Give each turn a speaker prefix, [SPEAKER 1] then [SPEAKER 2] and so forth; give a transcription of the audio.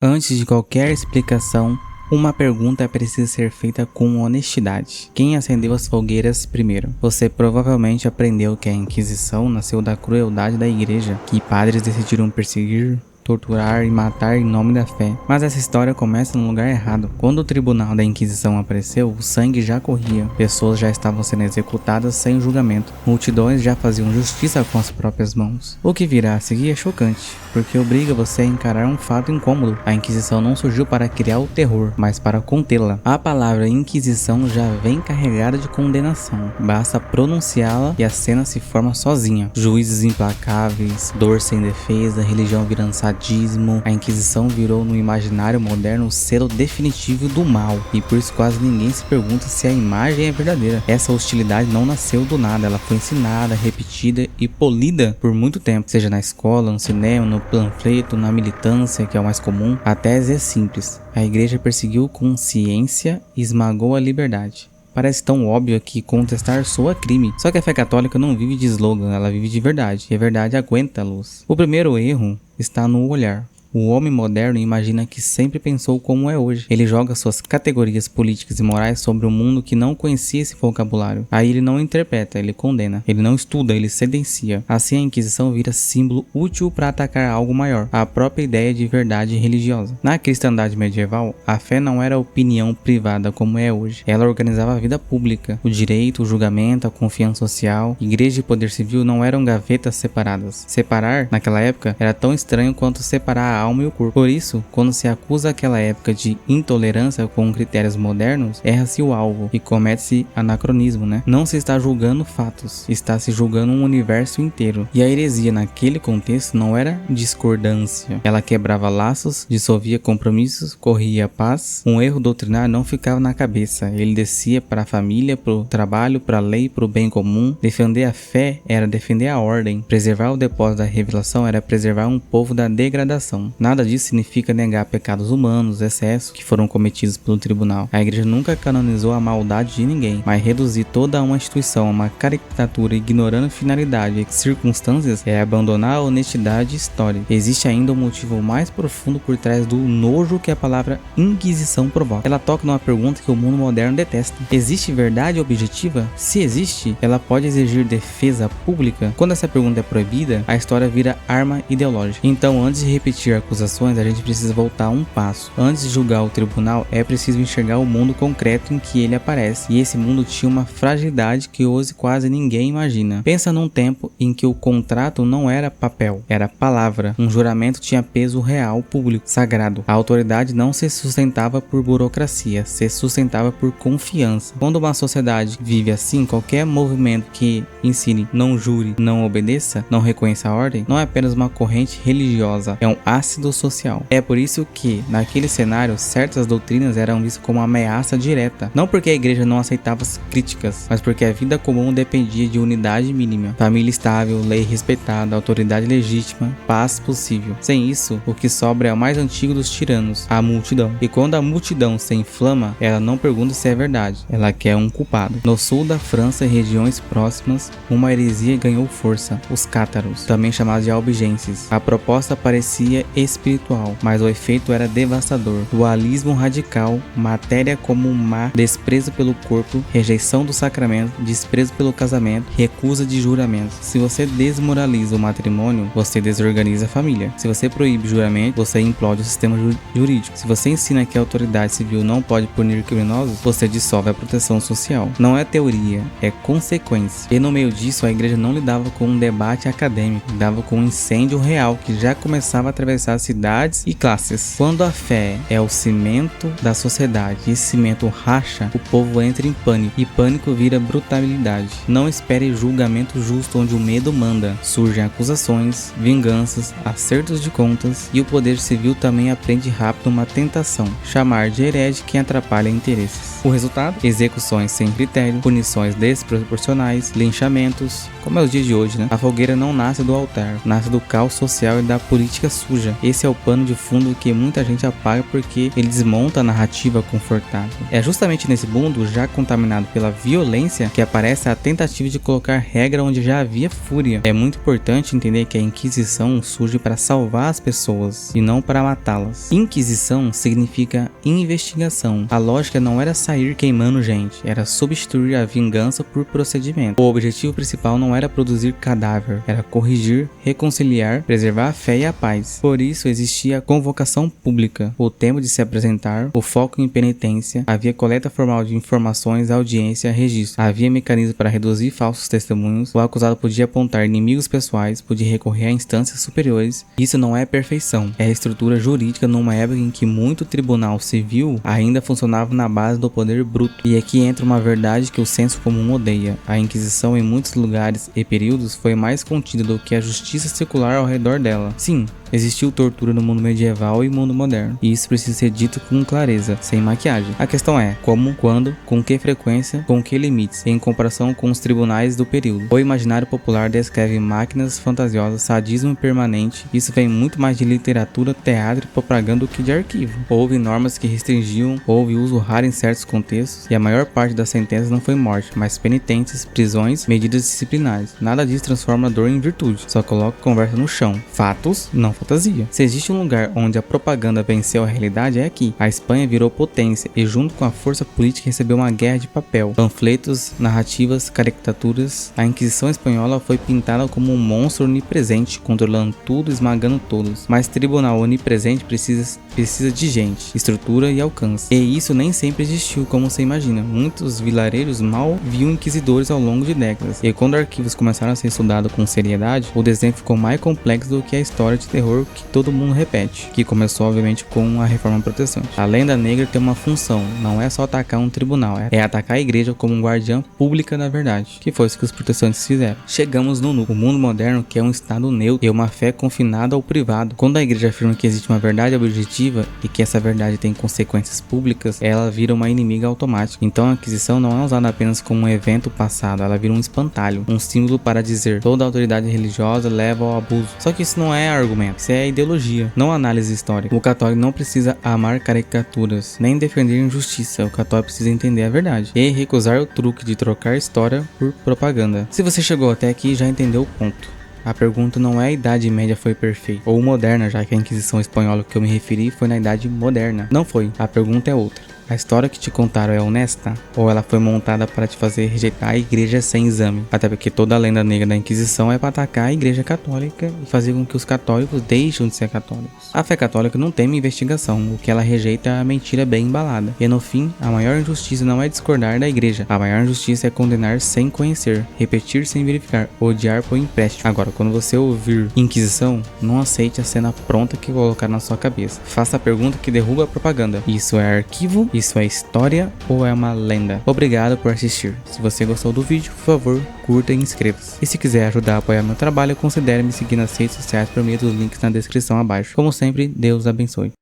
[SPEAKER 1] Antes de qualquer explicação, uma pergunta precisa ser feita com honestidade. Quem acendeu as fogueiras primeiro? Você provavelmente aprendeu que a Inquisição nasceu da crueldade da igreja, que padres decidiram perseguir, torturar e matar em nome da fé. Mas essa história começa no lugar errado. Quando o tribunal da Inquisição apareceu, o sangue já corria. Pessoas já estavam sendo executadas sem julgamento. Multidões já faziam justiça com as próprias mãos. O que virá a seguir é chocante, porque obriga você a encarar um fato incômodo. A Inquisição não surgiu para criar o terror, mas para contê-la. A palavra Inquisição já vem carregada de condenação. Basta pronunciá-la e a cena se forma sozinha. Juízes implacáveis, dor sem defesa, religião virando sadismo. A Inquisição virou no imaginário moderno o selo definitivo do mal, e por isso quase ninguém se pergunta se a imagem é verdadeira. Essa hostilidade não nasceu do nada, ela foi ensinada, repetida e polida por muito tempo, seja na escola, no cinema, no panfleto, na militância, que é o mais comum. A tese é simples: a igreja perseguiu com ciência e esmagou a liberdade. Parece tão óbvio que contestar soa crime. Só que a fé católica não vive de slogan, ela vive de verdade. E a verdade aguenta a luz. O primeiro erro está no olhar. O homem moderno imagina que sempre pensou como é hoje. Ele joga suas categorias políticas e morais sobre um mundo que não conhecia esse vocabulário. Aí ele não interpreta, ele condena. Ele não estuda, ele sentencia. Assim a Inquisição vira símbolo útil para atacar algo maior, a própria ideia de verdade religiosa. Na cristandade medieval, a fé não era opinião privada como é hoje. Ela organizava a vida pública. O direito, o julgamento, a confiança social, igreja e poder civil não eram gavetas separadas. Separar, naquela época, era tão estranho quanto separar a alma e o corpo. Por isso, quando se acusa aquela época de intolerância com critérios modernos, erra-se o alvo e comete-se anacronismo, né? Não se está julgando fatos, está se julgando um universo inteiro. E a heresia naquele contexto não era discordância. Ela quebrava laços, dissolvia compromissos, corria a paz. Um erro doutrinário não ficava na cabeça, ele descia para a família, para o trabalho, para a lei, para o bem comum. Defender a fé era defender a ordem. Preservar o depósito da revelação era preservar um povo da degradação. Nada disso significa negar pecados humanos, excessos que foram cometidos pelo tribunal. A igreja nunca canonizou a maldade de ninguém, mas reduzir toda uma instituição a uma caricatura ignorando finalidade e circunstâncias é abandonar a honestidade histórica. Existe ainda um motivo mais profundo por trás do nojo que a palavra Inquisição provoca. Ela toca numa pergunta que o mundo moderno detesta: existe verdade objetiva? Se existe, ela pode exigir defesa pública? Quando essa pergunta é proibida, a história vira arma ideológica. Então, antes de repetir acusações, a gente precisa voltar um passo. Antes de julgar o tribunal, é preciso enxergar o mundo concreto em que ele aparece. E esse mundo tinha uma fragilidade que hoje quase ninguém imagina. Pensa num tempo em que o contrato não era papel, era palavra. Um juramento tinha peso real, público, sagrado. A autoridade não se sustentava por burocracia, se sustentava por confiança. Quando uma sociedade vive assim, qualquer movimento que ensine não jure, não obedeça, não reconheça a ordem, não é apenas uma corrente religiosa, é um ácido social. É por isso que, naquele cenário, certas doutrinas eram vistas como uma ameaça direta. Não porque a igreja não aceitava as críticas, mas porque a vida comum dependia de unidade mínima, família estável, lei respeitada, autoridade legítima, paz possível. Sem isso, o que sobra é o mais antigo dos tiranos, a multidão. E quando a multidão se inflama, ela não pergunta se é verdade, ela quer um culpado. No sul da França e regiões próximas, uma heresia ganhou força, os cátaros, também chamados de albigenses. A proposta parecia espiritual, mas o efeito era devastador. Dualismo radical, matéria como má, desprezo pelo corpo, rejeição do sacramento, desprezo pelo casamento, recusa de juramento. Se você desmoraliza o matrimônio, você desorganiza a família. Se você proíbe juramento, você implode o sistema jurídico. Se você ensina que a autoridade civil não pode punir criminosos, você dissolve a proteção social. Não é teoria, é consequência. E no meio disso, a igreja não lidava com um debate acadêmico, lidava com um incêndio real que já começava a atravessar cidades e classes. Quando a fé é o cimento da sociedade e esse cimento racha, o povo entra em pânico e pânico vira brutalidade. Não espere julgamento justo onde o medo manda. Surgem acusações, vinganças, acertos de contas e o poder civil também aprende rápido uma tentação: chamar de herege quem atrapalha interesses. O resultado? Execuções sem critério, punições desproporcionais, linchamentos, como é os dias de hoje, né? A fogueira não nasce do altar, nasce do caos social e da política suja. Esse é o pano de fundo que muita gente apaga porque ele desmonta a narrativa confortável. É justamente nesse mundo já contaminado pela violência que aparece a tentativa de colocar regra onde já havia fúria. É muito importante entender que a Inquisição surge para salvar as pessoas e não para matá-las. Inquisição significa investigação. A lógica não era sair queimando gente, era substituir a vingança por procedimento. O objetivo principal não era produzir cadáver, era corrigir, reconciliar, preservar a fé e a paz. Por isso existia a convocação pública, o tempo de se apresentar, o foco em penitência, havia coleta formal de informações, audiência, registro, havia mecanismo para reduzir falsos testemunhos, o acusado podia apontar inimigos pessoais, podia recorrer a instâncias superiores. Isso não é perfeição, é a estrutura jurídica numa época em que muito tribunal civil ainda funcionava na base do poder bruto. E aqui entra uma verdade que o senso comum odeia. A Inquisição em muitos lugares e períodos foi mais contida do que a justiça secular ao redor dela. Sim, existiu tortura no mundo medieval e mundo moderno, e isso precisa ser dito com clareza, sem maquiagem. A questão é como, quando, com que frequência, com que limites, em comparação com os tribunais do período. O imaginário popular descreve máquinas fantasiosas, sadismo permanente. Isso vem muito mais de literatura, teatro e propaganda do que de arquivo. Houve normas que restringiam, houve uso raro em certos contextos, e a maior parte das sentenças não foi morte, mas penitências, prisões, medidas disciplinares. Nada disso transforma a dor em virtude, só coloca a conversa no chão. Fatos, não fantasia. Se existe um lugar onde a propaganda venceu a realidade, é aqui. A Espanha virou potência e junto com a força política recebeu uma guerra de papel. Panfletos, narrativas, caricaturas. A Inquisição espanhola foi pintada como um monstro onipresente, controlando tudo, esmagando todos. Mas tribunal onipresente precisa de gente, estrutura e alcance. E isso nem sempre existiu como você imagina. Muitos vilarejos mal viam inquisidores ao longo de décadas. E quando arquivos começaram a ser estudados com seriedade, o desenho ficou mais complexo do que a história de terror que todo mundo repete, que começou obviamente com a Reforma Protestante. A lenda negra tem uma função, não é só atacar um tribunal, é atacar a igreja como um guardiã pública da verdade, que foi isso que os protestantes fizeram. Chegamos no núcleo. O mundo moderno quer um estado neutro e uma fé confinada ao privado. Quando a igreja afirma que existe uma verdade objetiva e que essa verdade tem consequências públicas, ela vira uma inimiga automática. Então a Inquisição não é usada apenas como um evento passado, ela vira um espantalho, um símbolo para dizer toda autoridade religiosa leva ao abuso. Só que isso não é argumento, isso é ideologia, não análise histórica. O católico não precisa amar caricaturas, nem defender injustiça. O católico precisa entender a verdade e recusar o truque de trocar história por propaganda. Se você chegou até aqui, já entendeu o ponto. A pergunta não é a Idade Média foi perfeita, ou moderna, já que a Inquisição espanhola que eu me referi foi na Idade Moderna. Não foi, a pergunta é outra. A história que te contaram é honesta? Ou ela foi montada para te fazer rejeitar a igreja sem exame? Até porque toda a lenda negra da Inquisição é para atacar a igreja católica e fazer com que os católicos deixem de ser católicos. A fé católica não teme investigação, o que ela rejeita é a mentira bem embalada. E no fim, a maior injustiça não é discordar da igreja, a maior injustiça é condenar sem conhecer, repetir sem verificar, odiar por empréstimo. Agora, quando você ouvir Inquisição, não aceite a cena pronta que colocar na sua cabeça. Faça a pergunta que derruba a propaganda. Isso é arquivo? Isso é história ou é uma lenda? Obrigado por assistir. Se você gostou do vídeo, por favor, curta e inscreva-se. E se quiser ajudar a apoiar meu trabalho, considere me seguir nas redes sociais por meio dos links na descrição abaixo. Como sempre, Deus abençoe.